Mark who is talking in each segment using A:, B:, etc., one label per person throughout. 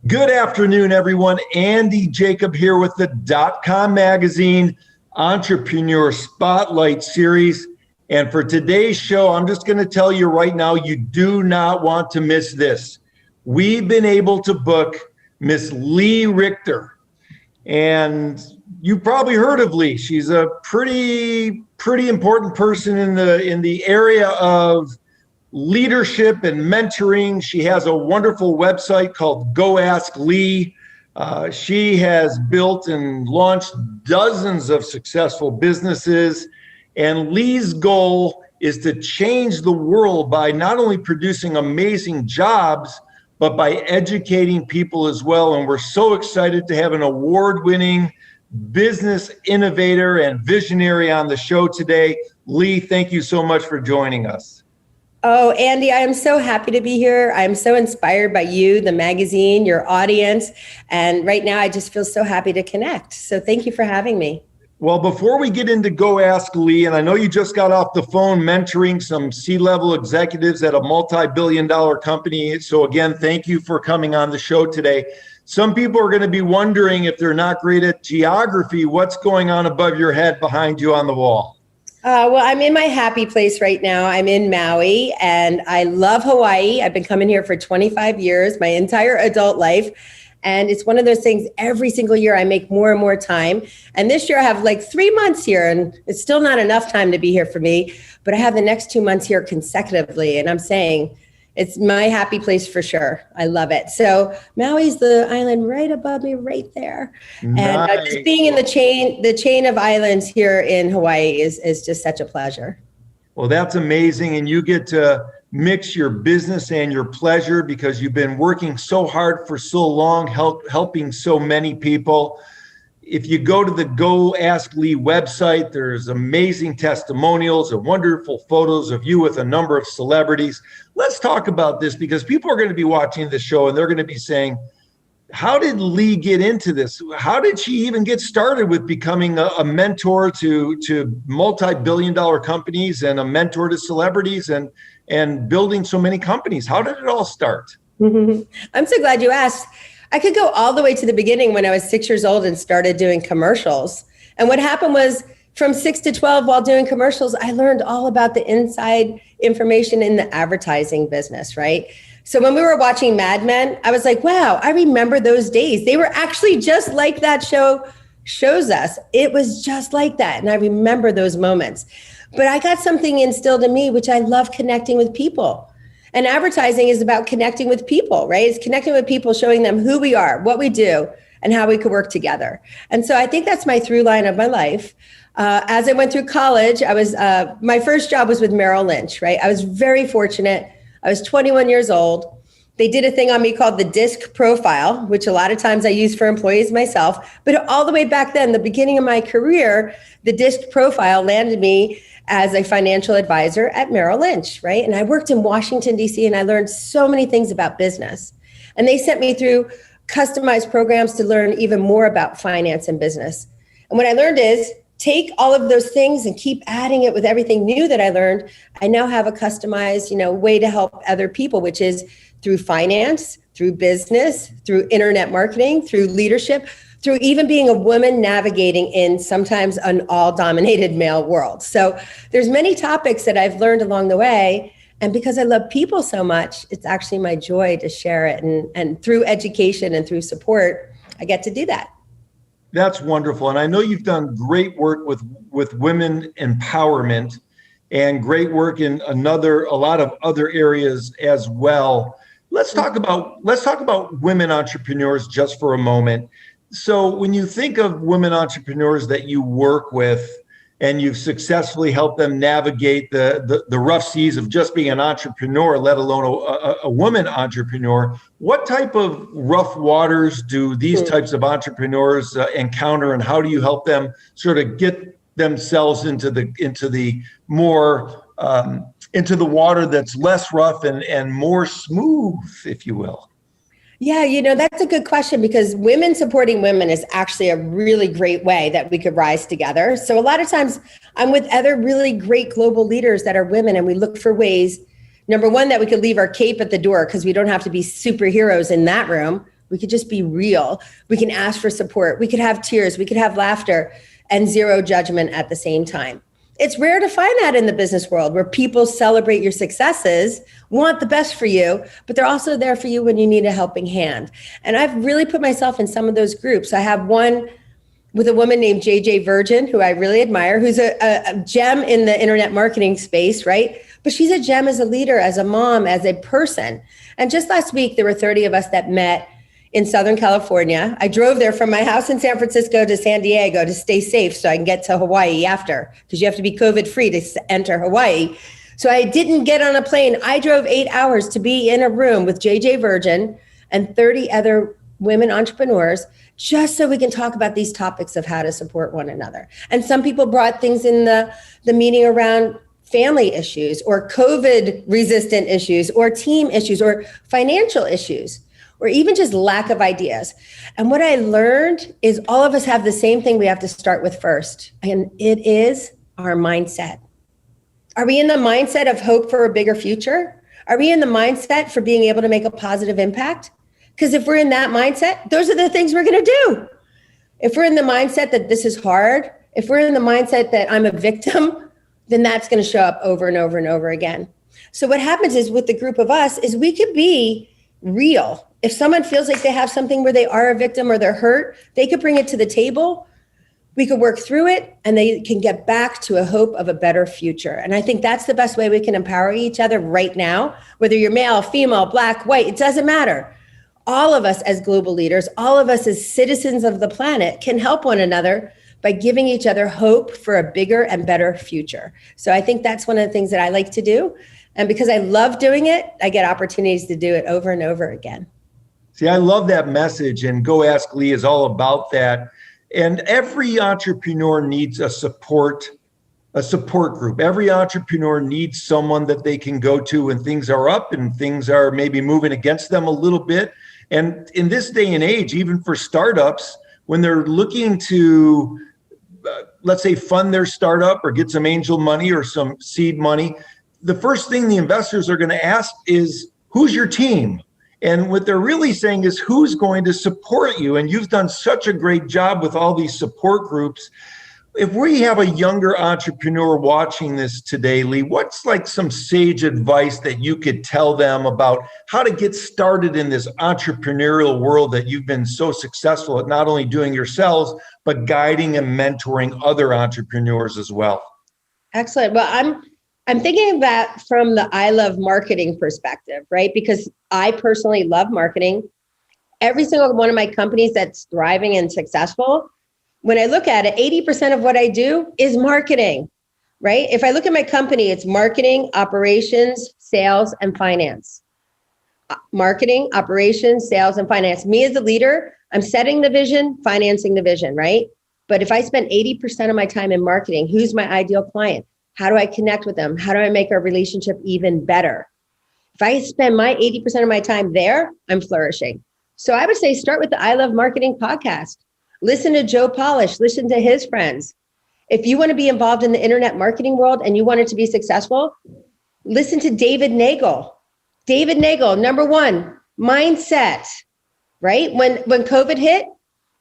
A: Good afternoon, everyone. Andy Jacob here with the DotCom Magazine Entrepreneur Spotlight Series. And for today's show, I'm just going to tell you right now, you do not want to miss this. We've been able to book Miss Lee Richter. And you probably heard of Lee. She's a pretty important person in the area of leadership and mentoring. She has a wonderful website called Go Ask Lee. She has built and launched dozens of successful businesses. And Lee's goal is to change the world by not only producing amazing jobs, but by educating people as well. And we're so excited to have an award-winning business innovator and visionary on the show today. Lee, thank you so much for joining us.
B: Oh, Andy, I am so happy to be here. I'm so inspired by you, the magazine, your audience. And right now, I just feel so happy to connect. So thank you for having me.
A: Well, before we get into Go Ask Lee, and I know you just got off the phone mentoring some C-level executives at a multi-billion-dollar company. So again, thank you for coming on the show today. Some people are going to be wondering, if they're not great at geography, what's going on above your head behind you on the wall?
B: Well, I'm in my happy place right now. I'm in Maui and I love Hawaii. I've been coming here for 25 years, my entire adult life. And it's one of those things, every single year I make more and more time. And this year I have like 3 months here, and it's still not enough time to be here for me, but I have the next 2 months here consecutively. And I'm saying it's my happy place for sure. I love it. So Maui's the island right above me, right there. Nice. And just being in the chain of islands here in Hawaii is just such a pleasure.
A: Well, that's amazing. And you get to mix your business and your pleasure because you've been working so hard for so long, helping so many people. If you go to the Go Ask Lee website, there's amazing testimonials and wonderful photos of you with a number of celebrities. Let's talk about this because people are going to be watching the show and they're going to be saying, how did Lee get into this? How did she even get started with becoming a mentor to multi-billion-dollar companies and a mentor to celebrities and building so many companies? How did it all start?
B: I'm so glad you asked. I could go all the way to the beginning when I was 6 years old and started doing commercials. And what happened was from 6 to 12 while doing commercials, I learned all about the inside information in the advertising business, right? So when we were watching Mad Men, I was like, wow, I remember those days. They were actually just like that show shows us. It was just like that. And I remember those moments. But I got something instilled in me, which I love connecting with people. And advertising is about connecting with people, right? It's connecting with people, showing them who we are, what we do, and how we could work together. And so I think that's my through line of my life. As I went through college, my first job was with Merrill Lynch, right? I was very fortunate. I was 21 years old. They did a thing on me called the DISC profile, which a lot of times I use for employees myself. But all the way back then, the beginning of my career, the DISC profile landed me as a financial advisor at Merrill Lynch, right? And I worked in Washington, D.C., and I learned so many things about business. And they sent me through customized programs to learn even more about finance and business. And what I learned is take all of those things and keep adding it with everything new that I learned. I now have a customized, way to help other people, which is through finance, through business, through internet marketing, through leadership, through even being a woman navigating in sometimes an all-dominated male world. So there's many topics that I've learned along the way. And because I love people so much, it's actually my joy to share it. And through education and through support, I get to do that.
A: That's wonderful. And I know you've done great work with women empowerment and great work in a lot of other areas as well. Let's talk about women entrepreneurs just for a moment. So when you think of women entrepreneurs that you work with and you've successfully helped them navigate the rough seas of just being an entrepreneur, let alone a woman entrepreneur, what type of rough waters do these types of entrepreneurs encounter, and how do you help them sort of get themselves into the water that's less rough and more smooth, if you will?
B: Yeah, that's a good question, because women supporting women is actually a really great way that we could rise together. So a lot of times I'm with other really great global leaders that are women, and we look for ways, number one, that we could leave our cape at the door because we don't have to be superheroes in that room. We could just be real. We can ask for support. We could have tears. We could have laughter and zero judgment at the same time. It's rare to find that in the business world, where people celebrate your successes, want the best for you, but they're also there for you when you need a helping hand. And I've really put myself in some of those groups. I have one with a woman named JJ Virgin, who I really admire, who's a gem in the internet marketing space, right? But she's a gem as a leader, as a mom, as a person. And just last week, there were 30 of us that met in Southern California. I drove there from my house in San Francisco to San Diego to stay safe so I can get to Hawaii after, because you have to be COVID-free to enter Hawaii. So I didn't get on a plane. I drove 8 hours to be in a room with JJ Virgin and 30 other women entrepreneurs, just so we can talk about these topics of how to support one another. And some people brought things in the meeting around family issues or COVID resistant issues or team issues or financial issues, or even just lack of ideas. And what I learned is all of us have the same thing we have to start with first, and it is our mindset. Are we in the mindset of hope for a bigger future? Are we in the mindset for being able to make a positive impact? Because if we're in that mindset, those are the things we're gonna do. If we're in the mindset that this is hard, if we're in the mindset that I'm a victim, then that's gonna show up over and over and over again. So what happens is with the group of us is we could be real. If someone feels like they have something where they are a victim or they're hurt, they could bring it to the table. We could work through it and they can get back to a hope of a better future. And I think that's the best way we can empower each other right now, whether you're male, female, black, white, it doesn't matter. All of us as global leaders, all of us as citizens of the planet can help one another by giving each other hope for a bigger and better future. So I think that's one of the things that I like to do. And because I love doing it, I get opportunities to do it over and over again.
A: See, I love that message, and Go Ask Lee is all about that. And every entrepreneur needs a support group. Every entrepreneur needs someone that they can go to when things are up and things are maybe moving against them a little bit. And in this day and age, even for startups, when they're looking to, let's say, fund their startup or get some angel money or some seed money, the first thing the investors are going to ask is, who's your team? And what they're really saying is, who's going to support you? And you've done such a great job with all these support groups. If we have a younger entrepreneur watching this today, Lee, what's like some sage advice that you could tell them about how to get started in this entrepreneurial world that you've been so successful at not only doing yourselves, but guiding and mentoring other entrepreneurs as well?
B: Excellent. Well, I'm thinking of that from the I love marketing perspective, right? Because I personally love marketing. Every single one of my companies that's thriving and successful, when I look at it, 80% of what I do is marketing, right? If I look at my company, it's marketing, operations, sales, and finance. Marketing, operations, sales, and finance. Me as a leader, I'm setting the vision, financing the vision, right? But if I spend 80% of my time in marketing, who's my ideal client? How do I connect with them? How do I make our relationship even better? If I spend my 80% of my time there, I'm flourishing. So I would say start with the I Love Marketing podcast. Listen to Joe Polish, listen to his friends. If you want to be involved in the internet marketing world and you want it to be successful, listen to David Nagel. David Nagel, number one, mindset, right? When COVID hit,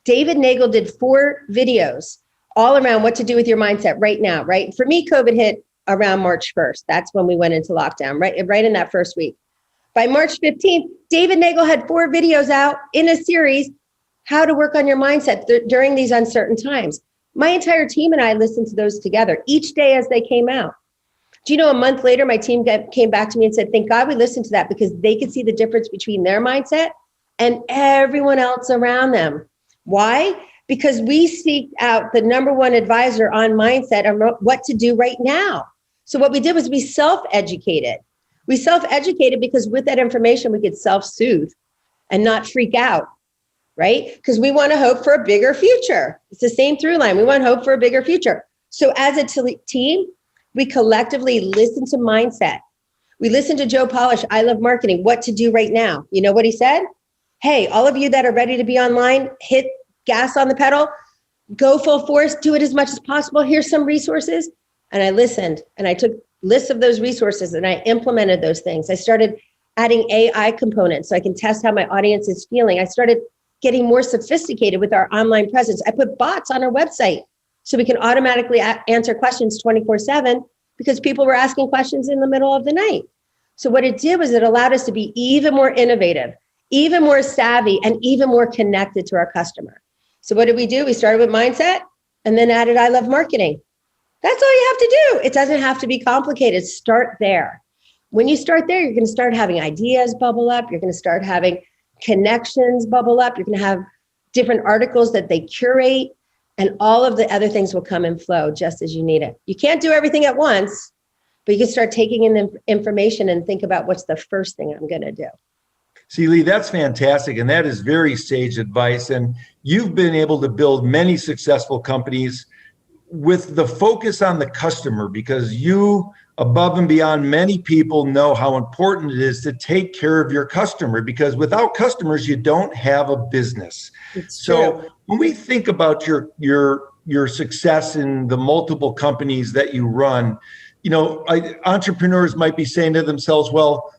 B: David Nagel did 4 videos all around what to do with your mindset right now, right? For me, COVID hit around March 1st. That's when we went into lockdown, right in that first week. By March 15th, David Nagel had 4 videos out in a series, how to work on your mindset during these uncertain times. My entire team and I listened to those together each day as they came out. Do you know, a month later, my team came back to me and said, thank God we listened to that, because they could see the difference between their mindset and everyone else around them. Why? Because we seek out the number one advisor on mindset and what to do right now. So what we did was we self-educated. We self-educated because with that information, we could self-soothe and not freak out, right? Because we want to hope for a bigger future. It's the same through line. We want hope for a bigger future. So as a team, we collectively listen to mindset. We listen to Joe Polish, I Love Marketing, what to do right now. You know what he said? Hey, all of you that are ready to be online, hit gas on the pedal, go full force, do it as much as possible. Here's some resources. And I listened and I took lists of those resources and I implemented those things. I started adding AI components so I can test how my audience is feeling. I started getting more sophisticated with our online presence. I put bots on our website so we can automatically answer questions 24/7 because people were asking questions in the middle of the night. So what it did was it allowed us to be even more innovative, even more savvy, and even more connected to our customer. So what did we do? We started with mindset and then added I love marketing. That's all you have to do. It doesn't have to be complicated. Start there. When you start there, you're going to start having ideas bubble up. You're going to start having connections bubble up. You're going to have different articles that they curate, and all of the other things will come and flow just as you need it. You can't do everything at once, but you can start taking in the information and think about what's the first thing I'm going to do.
A: See, Lee, that's fantastic. And that is very sage advice. And you've been able to build many successful companies with the focus on the customer, because you, above and beyond many people, know how important it is to take care of your customer, because without customers, you don't have a business. So when we think about your success in the multiple companies that you run, entrepreneurs might be saying to themselves, well,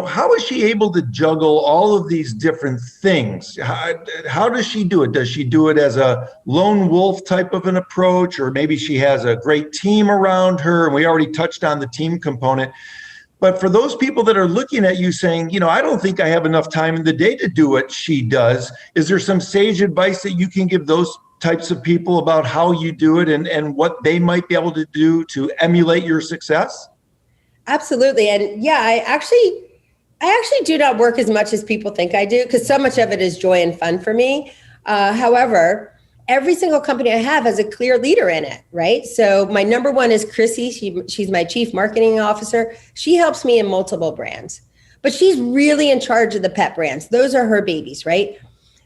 A: how is she able to juggle all of these different things? How does she do it? Does she do it as a lone wolf type of an approach, or maybe she has a great team around her? And we already touched on the team component. But for those people that are looking at you saying, I don't think I have enough time in the day to do what she does, is there some sage advice that you can give those types of people about how you do it and what they might be able to do to emulate your success?
B: Absolutely. And yeah, I actually do not work as much as people think I do, because so much of it is joy and fun for me. However, every single company I have has a clear leader in it, right? So my number one is Chrissy. She's my chief marketing officer. She helps me in multiple brands, but she's really in charge of the pet brands. Those are her babies, right?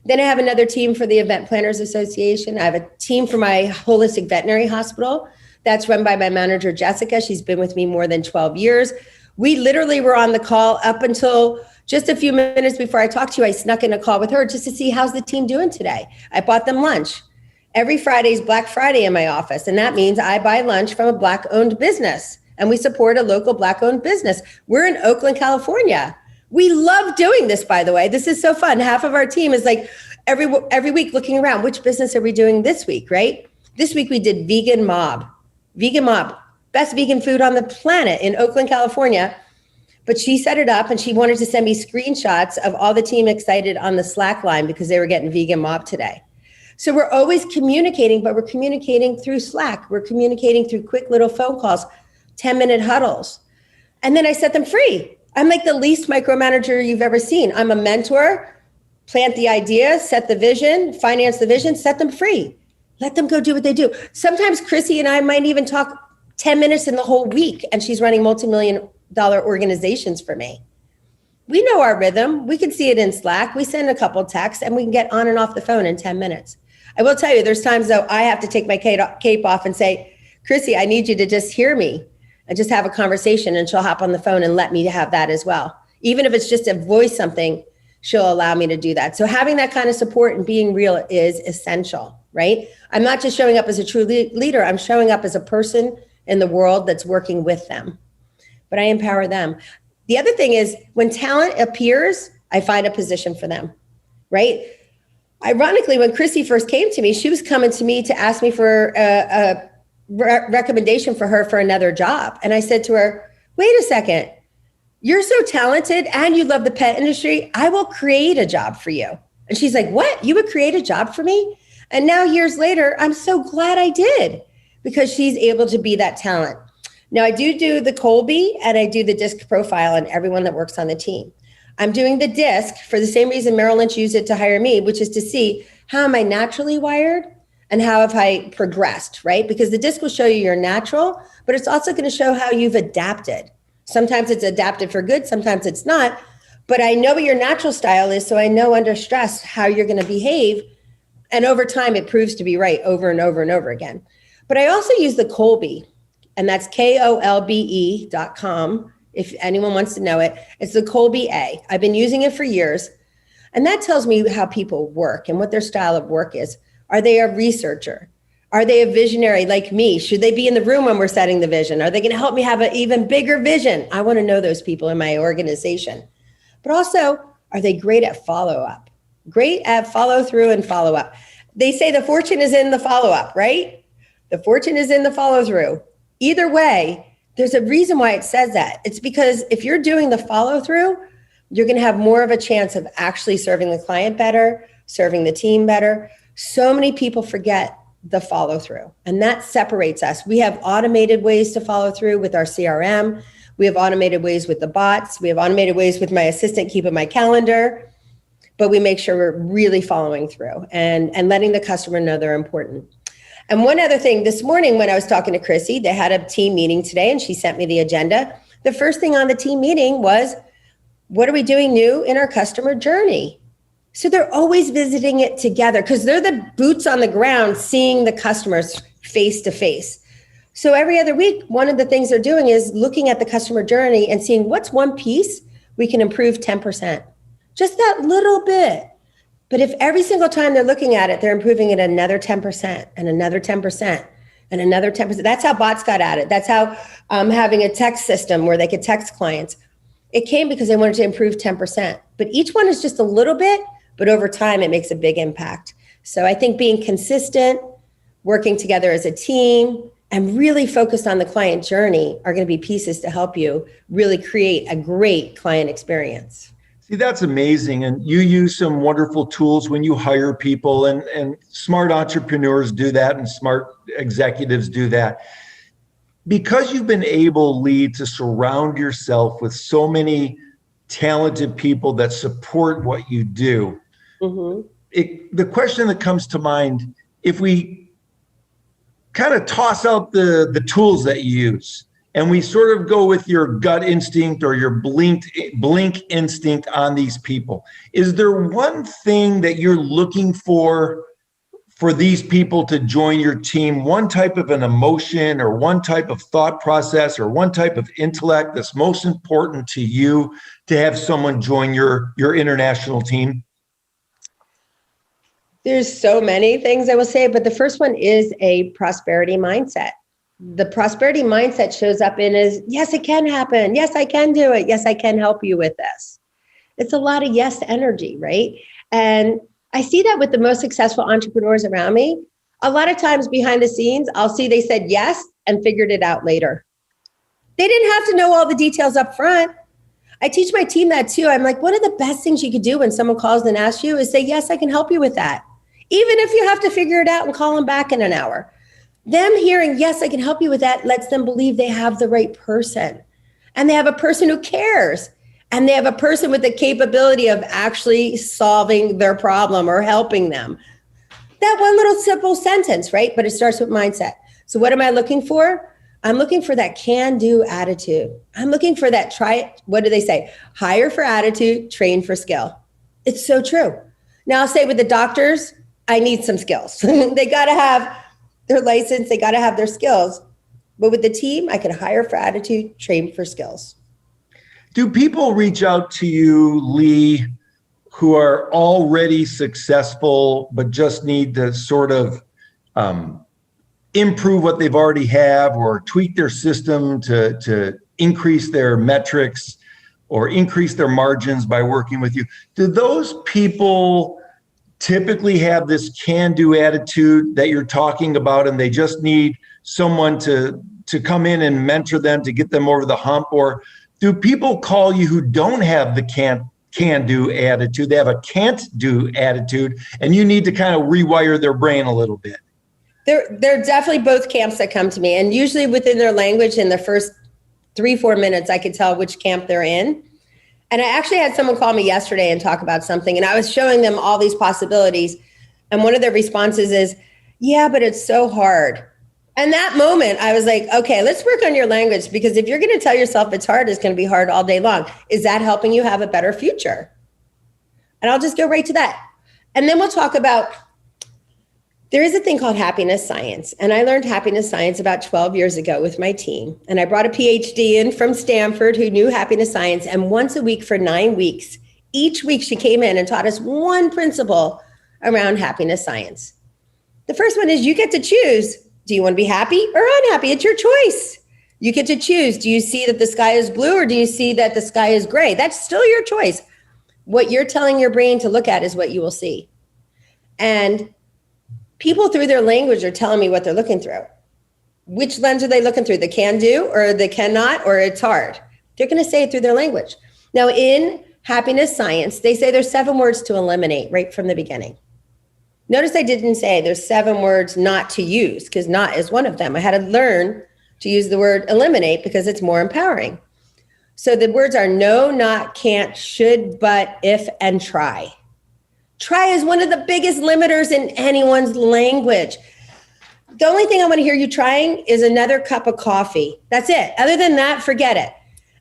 B: Then I have another team for the Event Planners Association. I have a team for my holistic veterinary hospital. That's run by my manager, Jessica. She's been with me more than 12 years. We literally were on the call up until just a few minutes before I talked to you. I snuck in a call with her just to see how's the team doing today. I bought them lunch. Every Friday is Black Friday in my office, and that means I buy lunch from a Black-owned business, and we support a local Black-owned business. We're in Oakland, California. We love doing this, by the way. This is so fun. Half of our team is like every week looking around, which business are we doing this week, right? This week we did Vegan Mob, best vegan food on the planet in Oakland, California. But she set it up and she wanted to send me screenshots of all the team excited on the Slack line because they were getting Vegan Mob today. So we're always communicating, but we're communicating through Slack. We're communicating through quick little phone calls, 10-minute huddles. And then I set them free. I'm like the least micromanager you've ever seen. I'm a mentor, plant the idea, set the vision, finance the vision, set them free. Let them go do what they do. Sometimes Chrissy and I might even talk 10 minutes in the whole week, and she's running multi-million-dollar organizations for me. We know our rhythm. We can see it in Slack. We send a couple texts, and we can get on and off the phone in 10 minutes. I will tell you, there's times, though, I have to take my cape off and say, Chrissy, I need you to just hear me and just have a conversation, and she'll hop on the phone and let me have that as well. Even if it's just a voice something, she'll allow me to do that. So having that kind of support and being real is essential, right? I'm not just showing up as a true leader. I'm showing up as a person in the world that's working with them, but I empower them. The other thing is when talent appears, I find a position for them, right? Ironically, when Chrissy first came to me, she was coming to me to ask me for a recommendation for her for another job. And I said to her, wait a second, you're so talented and you love the pet industry. I will create a job for you. And she's like, what? You would create a job for me? And now years later, I'm so glad I did, because she's able to be that talent. Now I do the Colby and I do the DISC profile on everyone that works on the team. I'm doing the DISC for the same reason Merrill Lynch used it to hire me, which is to see how am I naturally wired and how have I progressed, right? Because the DISC will show you your natural, but it's also going to show how you've adapted. Sometimes it's adapted for good, sometimes it's not, but I know what your natural style is, so I know under stress how you're going to behave. And over time, it proves to be right over and over and over again. But I also use the Colby, and that's KOLBE.com. If anyone wants to know it, it's the Colby A. I've been using it for years. And that tells me how people work and what their style of work is. Are they a researcher? Are they a visionary like me? Should they be in the room when we're setting the vision? Are they going to help me have an even bigger vision? I want to know those people in my organization. but also, are they great at follow-up? Great at follow-through and follow-up. They say the fortune is in the follow-up, right? The fortune is in the follow-through. Either way, there's a reason why it says that. It's because if you're doing the follow-through, you're going to have more of a chance of actually serving the client better, serving the team better. So many people forget the follow through, and that separates us. We have automated ways to follow through with our CRM. We have automated ways with the bots. We have automated ways with my assistant keeping my calendar, but we make sure we're really following through and letting the customer know they're important. And one other thing, this morning when I was talking to Chrissy, they had a team meeting today and she sent me the agenda. The first thing on the team meeting was, what are we doing new in our customer journey? So they're always visiting it together because they're the boots on the ground, seeing the customers face to face. So every other week, one of the things they're doing is looking at the customer journey and seeing what's one piece we can improve 10%, just that little bit. But if every single time they're looking at it, they're improving it another 10% and another 10% and another 10%. That's how bots got at it. That's how having a text system where they could text clients. It came because they wanted to improve 10%. But each one is just a little bit, but over time, it makes a big impact. So I think being consistent, working together as a team, and really focused on the client journey are going to be pieces to help you really create a great client experience.
A: See, that's amazing. And you use some wonderful tools when you hire people, and smart entrepreneurs do that, and smart executives do that. Because you've been able, Lee, to surround yourself with so many talented people that support what you do, the question that comes to mind, if we kind of toss out the tools that you use and we sort of go with your gut instinct or your blink instinct on these people, is there one thing that you're looking for these people to join your team, one type of an emotion or one type of thought process or one type of intellect that's most important to you to have someone join your international team?
B: There's so many things I will say, but the first one is a prosperity mindset. The prosperity mindset shows up in is, yes, it can happen. Yes, I can do it. Yes, I can help you with this. It's a lot of yes energy, right? And I see that with the most successful entrepreneurs around me. A lot of times behind the scenes, I'll see they said yes and figured it out later. They didn't have to know all the details up front. I teach my team that too. I'm like, one of the best things you could do when someone calls and asks you is say, yes, I can help you with that. Even if you have to figure it out and call them back in an hour. Them hearing, yes, I can help you with that, lets them believe they have the right person. And they have a person who cares. And they have a person with the capability of actually solving their problem or helping them. That one little simple sentence, right? But it starts with mindset. So what am I looking for? I'm looking for that can-do attitude. I'm looking for that what do they say? Hire for attitude, train for skill. It's so true. Now I'll say with the doctors, I need some skills. They got to have their license. They got to have their skills. But with the team, I can hire for attitude, train for skills.
A: Do people reach out to you, Lee, who are already successful, but just need to sort of improve what they've already have or tweak their system to increase their metrics or increase their margins by working with you? Do those people typically have this can-do attitude that you're talking about, and they just need someone to come in and mentor them to get them over the hump? Or do people call you who don't have the can-do attitude? They have a can't-do attitude, and you need to kind of rewire their brain a little bit?
B: There are definitely both camps that come to me. And usually within their language, in the first 3-4 minutes, I could tell which camp they're in. And I actually had someone call me yesterday and talk about something, and I was showing them all these possibilities. And one of their responses is, yeah, but it's so hard. And that moment, I was like, okay, let's work on your language, because if you're going to tell yourself it's hard, it's going to be hard all day long. Is that helping you have a better future? And I'll just go right to that. And then we'll talk about, there is a thing called happiness science. And I learned happiness science about 12 years ago with my team. And I brought a PhD in from Stanford who knew happiness science. And once a week for 9 weeks, each week she came in and taught us one principle around happiness science. The first one is you get to choose. Do you want to be happy or unhappy? It's your choice. You get to choose. Do you see that the sky is blue or do you see that the sky is gray? That's still your choice. What you're telling your brain to look at is what you will see. And people through their language are telling me what they're looking through. Which lens are they looking through? The can do or the cannot or it's hard? They're going to say it through their language. Now, in happiness science, they say there's 7 words to eliminate right from the beginning. Notice I didn't say there's 7 words not to use, because not is one of them. I had to learn to use the word eliminate because it's more empowering. So the words are no, not, can't, should, but, if, and try. Try is one of the biggest limiters in anyone's language. The only thing I want to hear you trying is another cup of coffee. That's it. Other than that, forget it.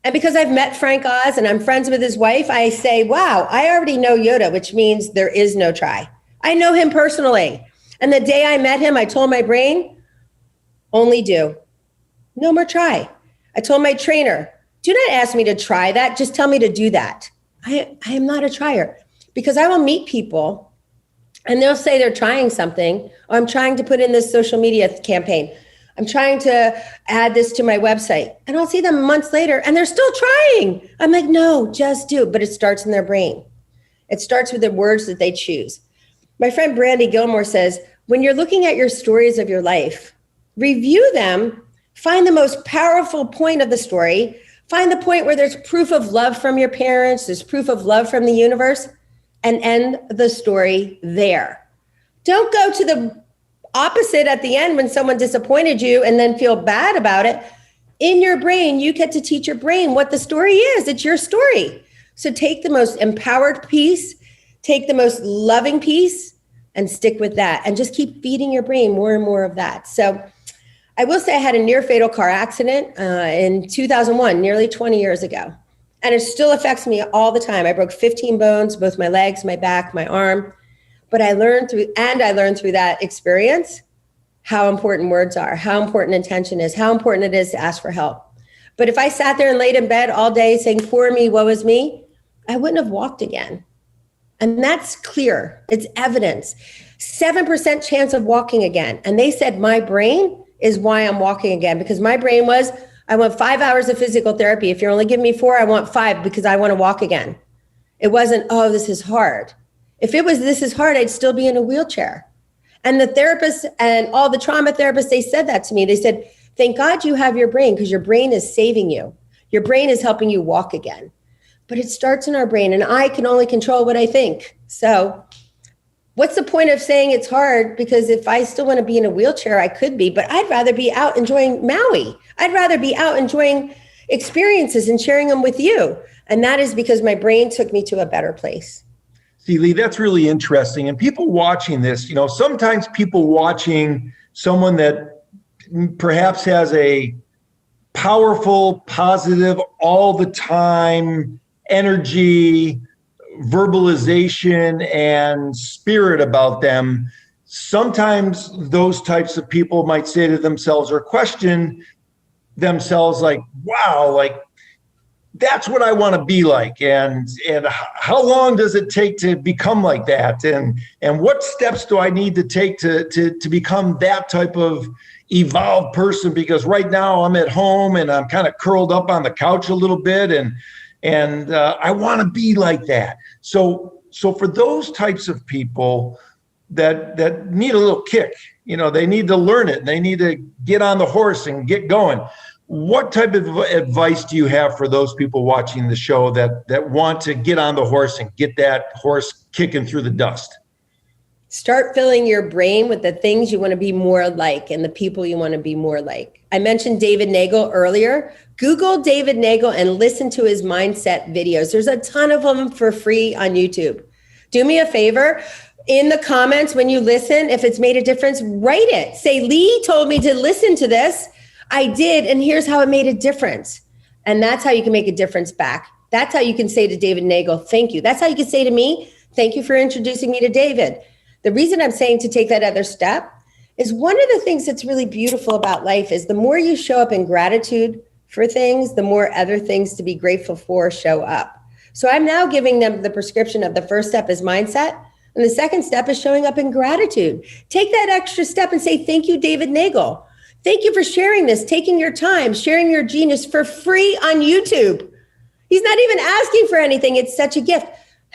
B: And because I've met Frank Oz and I'm friends with his wife, I say, wow, I already know Yoda, which means there is no try. I know him personally. And the day I met him, I told my brain, only do. No more try. I told my trainer, do not ask me to try that. Just tell me to do that. I am not a trier, because I will meet people and they'll say they're trying something, or I'm trying to put in this social media campaign. I'm trying to add this to my website. And I'll see them months later and they're still trying. I'm like, no, just do. But it starts in their brain. It starts with the words that they choose. My friend Brandy Gilmore says, when you're looking at your stories of your life, review them, find the most powerful point of the story, find the point where there's proof of love from your parents, there's proof of love from the universe, and end the story there. Don't go to the opposite at the end when someone disappointed you and then feel bad about it. In your brain, you get to teach your brain what the story is. It's your story. So take the most empowered piece, take the most loving piece, and stick with that. And just keep feeding your brain more and more of that. So I will say I had a near fatal car accident in 2001, nearly 20 years ago. And it still affects me all the time. I broke 15 bones, both my legs, my back, my arm. But I learned through that experience how important words are, how important intention is, how important it is to ask for help. But if I sat there and laid in bed all day saying, poor me, woe is me, I wouldn't have walked again. And that's clear. It's evidence. 7% chance of walking again. And they said my brain is why I'm walking again, because my brain was, I want 5 hours of physical therapy. If you're only giving me 4, I want 5 because I want to walk again. It wasn't, oh, this is hard. If it was, this is hard, I'd still be in a wheelchair. And the therapists and all the trauma therapists, they said that to me. They said, thank God you have your brain, because your brain is saving you. Your brain is helping you walk again. But it starts in our brain, and I can only control what I think. So what's the point of saying it's hard? Because if I still want to be in a wheelchair, I could be, but I'd rather be out enjoying Maui. I'd rather be out enjoying experiences and sharing them with you. And that is because my brain took me to a better place.
A: See, Lee, that's really interesting. And people watching this, sometimes people watching someone that perhaps has a powerful, positive, all the time energy, verbalization, and spirit about them, sometimes those types of people might say to themselves or question themselves like, wow, like that's what I want to be like. And how long does it take to become like that? And what steps do I need to take to become that type of evolved person? Because right now I'm at home and I'm kind of curled up on the couch a little bit, and I want to be like that. So for those types of people that need a little kick, they need to learn it. They need to get on the horse and get going. What type of advice do you have for those people watching the show that want to get on the horse and get that horse kicking through the dust?
B: Start filling your brain with the things you want to be more like and the people you want to be more like. I mentioned David Nagel earlier. Google David Nagel and listen to his mindset videos. There's a ton of them for free on YouTube. Do me a favor. In the comments, when you listen, if it's made a difference, write it. Say, Lee told me to listen to this. I did, and here's how it made a difference. And that's how you can make a difference back. That's how you can say to David Nagel, thank you. That's how you can say to me, thank you for introducing me to David. The reason I'm saying to take that other step is one of the things that's really beautiful about life is the more you show up in gratitude for things, the more other things to be grateful for show up. So I'm now giving them the prescription of the first step is mindset. And the second step is showing up in gratitude. Take that extra step and say, thank you, David Nagel. Thank you for sharing this, taking your time, sharing your genius for free on YouTube. He's not even asking for anything. It's such a gift.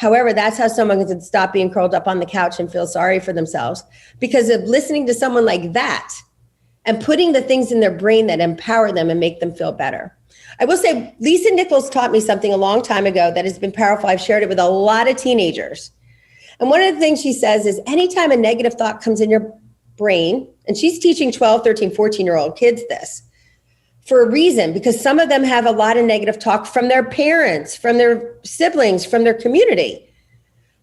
B: However, that's how someone can stop being curled up on the couch and feel sorry for themselves because of listening to someone like that and putting the things in their brain that empower them and make them feel better. I will say, Lisa Nichols taught me something a long time ago that has been powerful. I've shared it with a lot of teenagers. And one of the things she says is anytime a negative thought comes in your brain, and she's teaching 12, 13, 14-year-old kids this for a reason, because some of them have a lot of negative talk from their parents, from their siblings, from their community.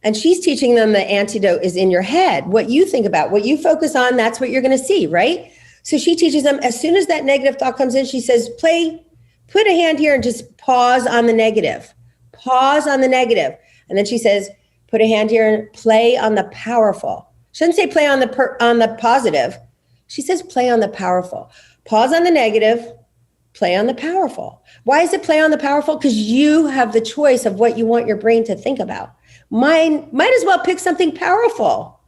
B: And she's teaching them the antidote is in your head. What you think about, what you focus on, that's what you're going to see, right? So she teaches them as soon as that negative thought comes in, she says, put a hand here and just pause on the negative. Pause on the negative. And then she says, put a hand here and play on the powerful. She doesn't say play on the positive. She says play on the powerful. Pause on the negative, play on the powerful. Why is it play on the powerful? Because you have the choice of what you want your brain to think about. Might as well pick something powerful.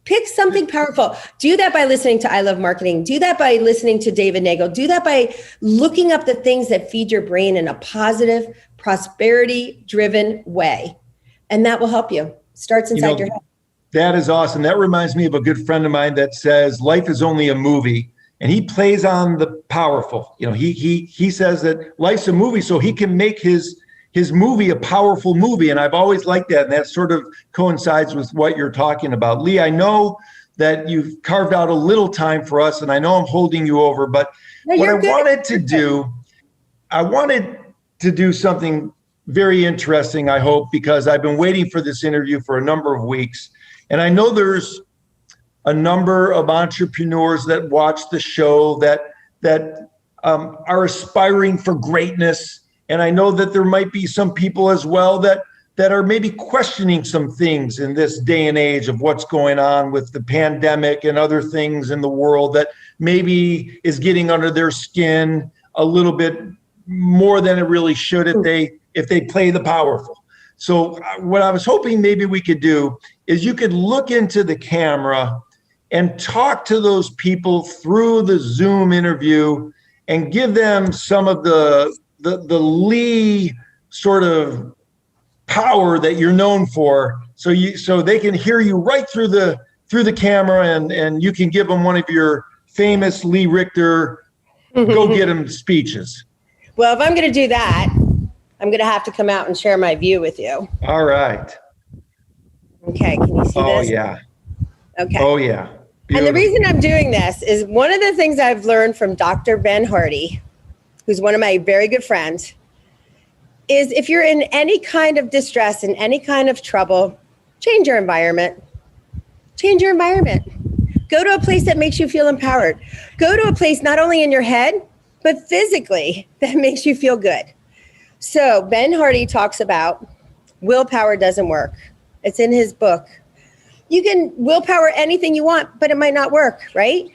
B: Pick something powerful. Do that by listening to I Love Marketing. Do that by listening to David Nagel. Do that by looking up the things that feed your brain in a positive, prosperity-driven way. And that will help you. Starts inside your head.
A: That is awesome. That reminds me of a good friend of mine that says life is only a movie, and he plays on the powerful. He says that life's a movie, so he can make his movie a powerful movie. And I've always liked that. And that sort of coincides with what you're talking about. Lee, I know that you've carved out a little time for us, and I know I'm holding you over, but what I wanted to do something very interesting, I hope, because I've been waiting for this interview for a number of weeks. And I know there's a number of entrepreneurs that watch the show that are aspiring for greatness. And I know that there might be some people as well that are maybe questioning some things in this day and age of what's going on with the pandemic and other things in the world that maybe is getting under their skin a little bit more than it really should if they play the powerful. So what I was hoping maybe we could do is you could look into the camera and talk to those people through the Zoom interview and give them some of the Lee sort of power that you're known for, so they can hear you right through the camera, and you can give them one of your famous Lee Richter go get them speeches.
B: Well, if I'm going to do that, I'm going to have to come out and share my view with you.
A: All right.
B: Okay, can you see this?
A: Oh yeah.
B: Okay.
A: Oh yeah. Beautiful.
B: And the reason I'm doing this is one of the things I've learned from Dr. Ben Hardy, who's one of my very good friends, is if you're in any kind of distress, in any kind of trouble, change your environment. Change your environment. Go to a place that makes you feel empowered. Go to a place not only in your head, but physically that makes you feel good. So Ben Hardy talks about willpower doesn't work. It's in his book. You can willpower anything you want, but it might not work, right?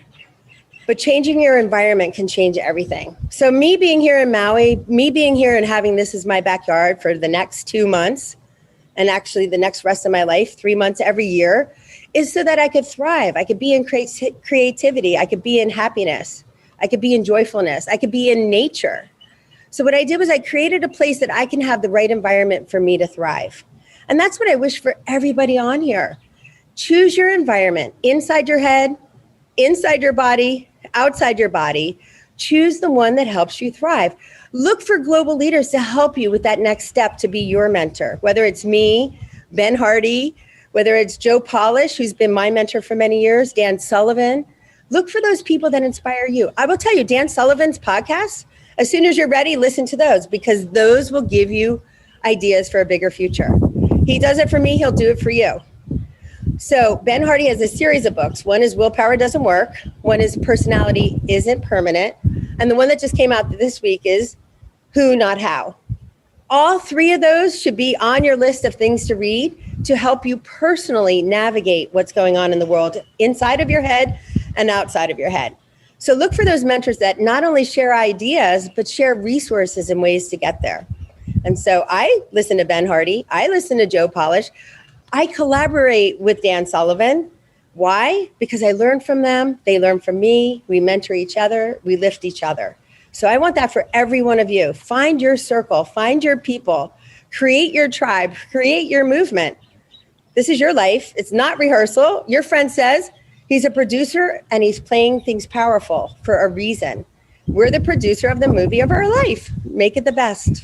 B: But changing your environment can change everything. So me being here in Maui, me being here and having this as my backyard for the next 2 months, and actually the next rest of my life, 3 months every year, is so that I could thrive. I could be in creativity. I could be in happiness. I could be in joyfulness. I could be in nature. So what I did was I created a place that I can have the right environment for me to thrive. And that's what I wish for everybody on here. Choose your environment, inside your head, inside your body, outside your body. Choose the one that helps you thrive. Look for global leaders to help you with that next step to be your mentor, whether it's me, Ben Hardy, whether it's Joe Polish, who's been my mentor for many years, Dan Sullivan. Look for those people that inspire you. I will tell you, Dan Sullivan's podcast, as soon as you're ready, listen to those, because those will give you ideas for a bigger future. He does it for me, he'll do it for you. So Ben Hardy has a series of books. One is Willpower Doesn't Work. One is Personality Isn't Permanent. And the one that just came out this week is Who, Not How. All three of those should be on your list of things to read to help you personally navigate what's going on in the world inside of your head and outside of your head. So look for those mentors that not only share ideas, but share resources and ways to get there. And so I listen to Ben Hardy. I listen to Joe Polish. I collaborate with Dan Sullivan. Why? Because I learn from them. They learn from me. We mentor each other. We lift each other. So I want that for every one of you. Find your circle. Find your people. Create your tribe, create your movement. This is your life. It's not rehearsal. Your friend says he's a producer and he's playing things powerful for a reason. We're the producer of the movie of our life. Make it the best.